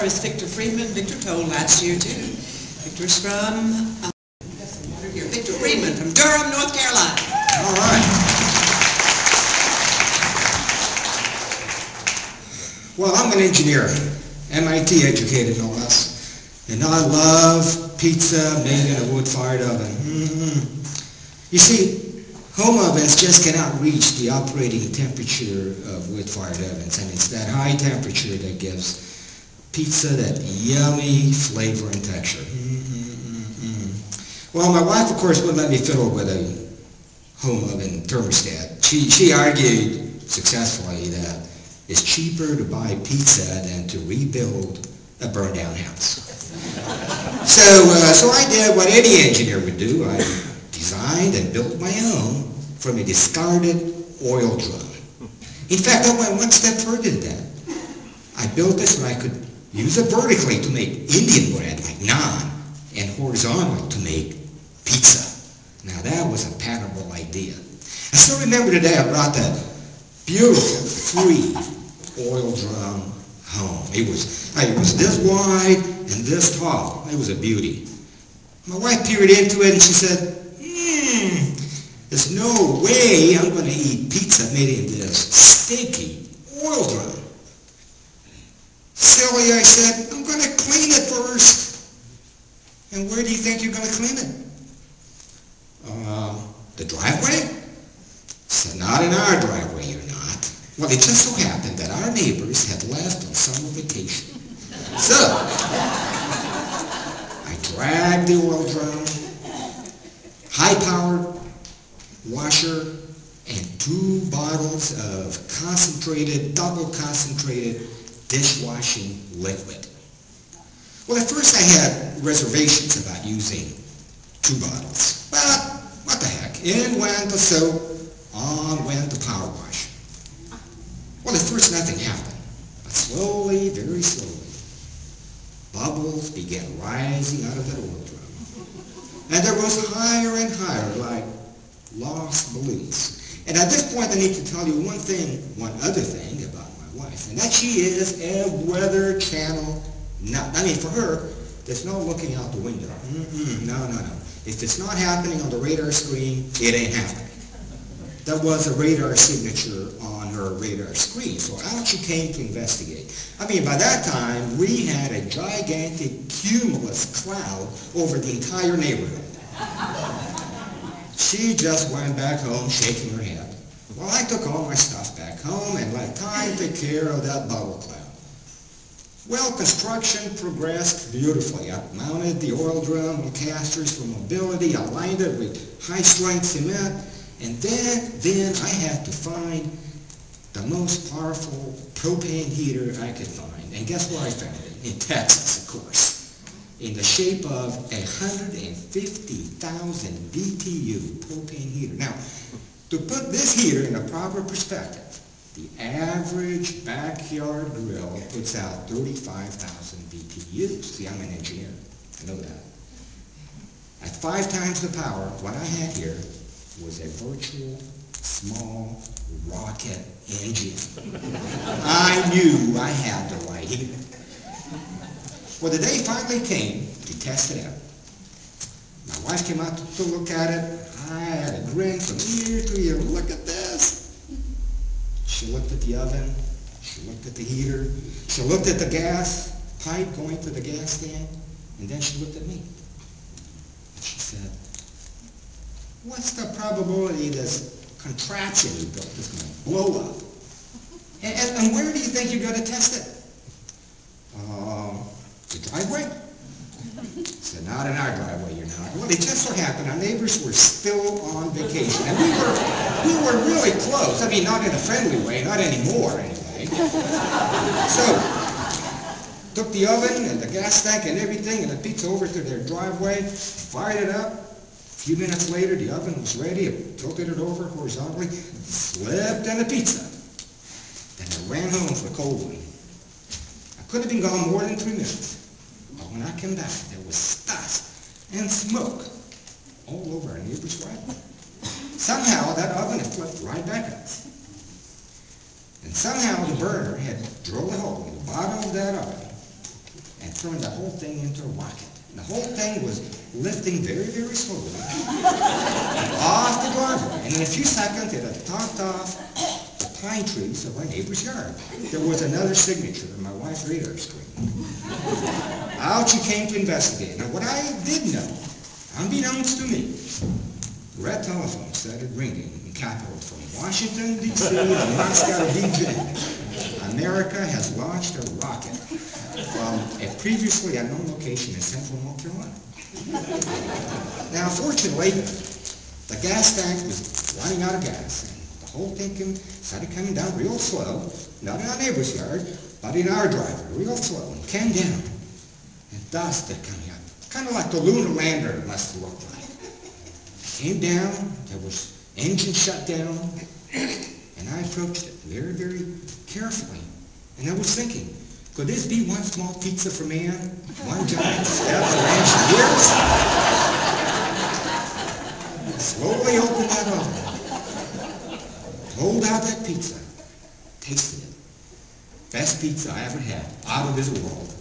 star is Victor Friedmann. Victor told last year, too. Victor's from, here, Victor Friedmann from Durham, North Carolina. All right. Well, I'm an engineer, MIT educated, no less. And I love pizza made in a wood-fired oven. You see, home ovens just cannot reach the operating temperature of wood-fired ovens, and it's that high temperature that gives pizza that yummy flavor and texture. Well, my wife, of course, wouldn't let me fiddle with a home oven thermostat. She argued successfully that it's cheaper to buy pizza than to rebuild a burned-down house. So I did what any engineer would do. I designed and built my own from a discarded oil drum. In fact, I went one step further than that. I built it so I could use it vertically to make Indian bread like naan and horizontal to make pizza. Now that was a patentable idea. I still remember today I brought that beautiful, free oil drum home. It was this wide and this tall. It was a beauty. My wife peered into it and she said, there's no way I'm going to eat pizza made in this stinky oil drum. Silly, I said, I'm going to clean it first. And where do you think you're going to clean it? The driveway? So not in our driveway, you're not. Well, it just so happened that our neighbors had left on summer vacation. So, I dragged the oil drum, high-powered washer, and 2 bottles of concentrated, double concentrated dishwashing liquid. Well, at first I had reservations about using 2 bottles. But what the heck? In went the soap, on went the power wash. Well, at first nothing happened. But slowly, very slowly, bubbles began rising out of that oil drum. And there was higher and higher, like lost balloons. And at this point, I need to tell you one other thing about my wife, and that she is a Weather Channel nut. I mean, for her, there's no looking out the window. No. If it's not happening on the radar screen, it ain't happening. That was a radar signature on her radar screen, so out she came to investigate. I mean, by that time, we had a gigantic cumulus cloud over the entire neighborhood. She just went back home shaking her head. Well, I took all my stuff back home and let time take care of that bubble cloud. Well, construction progressed beautifully. I mounted the oil drum with casters for mobility. I lined it with high-strength cement. And then I had to find the most powerful propane heater I could find. And guess where I found it? In Texas, of course. In the shape of a 150,000 BTU propane heater. Now, to put this heater in a proper perspective, the average backyard grill puts out 35,000 BTUs. See, I'm an engineer. I know that. At 5 times the power, what I had here was a virtual small rocket engine. I knew I had the right heater. Well, the day finally came to test it out. My wife came out to look at it. I had a grin from ear to ear. Look at this. She looked at the oven. She looked at the heater. She looked at the gas pipe going to the gas stand. And then she looked at me. And she said, what's the probability this contraption you built is going to blow up? And where do you think you're going to test it? The driveway? I said, not in our driveway, you're not. Well, it just so happened our neighbors were still on vacation. And we were really close. I mean, not in a friendly way, not anymore anyway. So, took the oven and the gas tank and everything and the pizza over to their driveway, fired it up. A few minutes later, the oven was ready. I tilted it over horizontally, slipped in the pizza. Then I ran home for a cold one. I could have been gone more than 3 minutes. But when I came back, there was dust and smoke all over our neighbor's driveway. Somehow, that oven had flipped right back up. And somehow, the burner had drilled a hole in the bottom of that oven turned the whole thing into a rocket. And the whole thing was lifting very, very slowly off the driveway. And in a few seconds, it had topped off the pine trees of our neighbor's yard. There was another signature on my wife's radar screen. Out she came to investigate. Now, what I did know, unbeknownst to me, the red telephone started ringing in capitals from Washington, D.C. to Moscow, Beijing. America has launched a rocket from a previously unknown location in central North Carolina. Now, fortunately, the gas tank was running out of gas, and the whole thing started coming down real slow, not in our neighbor's yard, but in our driveway, real slow, and came down. And dust started coming up, kind of like the lunar lander must have looked like. Came down, there was engine shut down, and I approached it very, very carefully. And I was thinking, could this be one small pizza for man, one giant step for engineers? Slowly opened that oven, pulled out that pizza, tasted it. Best pizza I ever had, out of this world.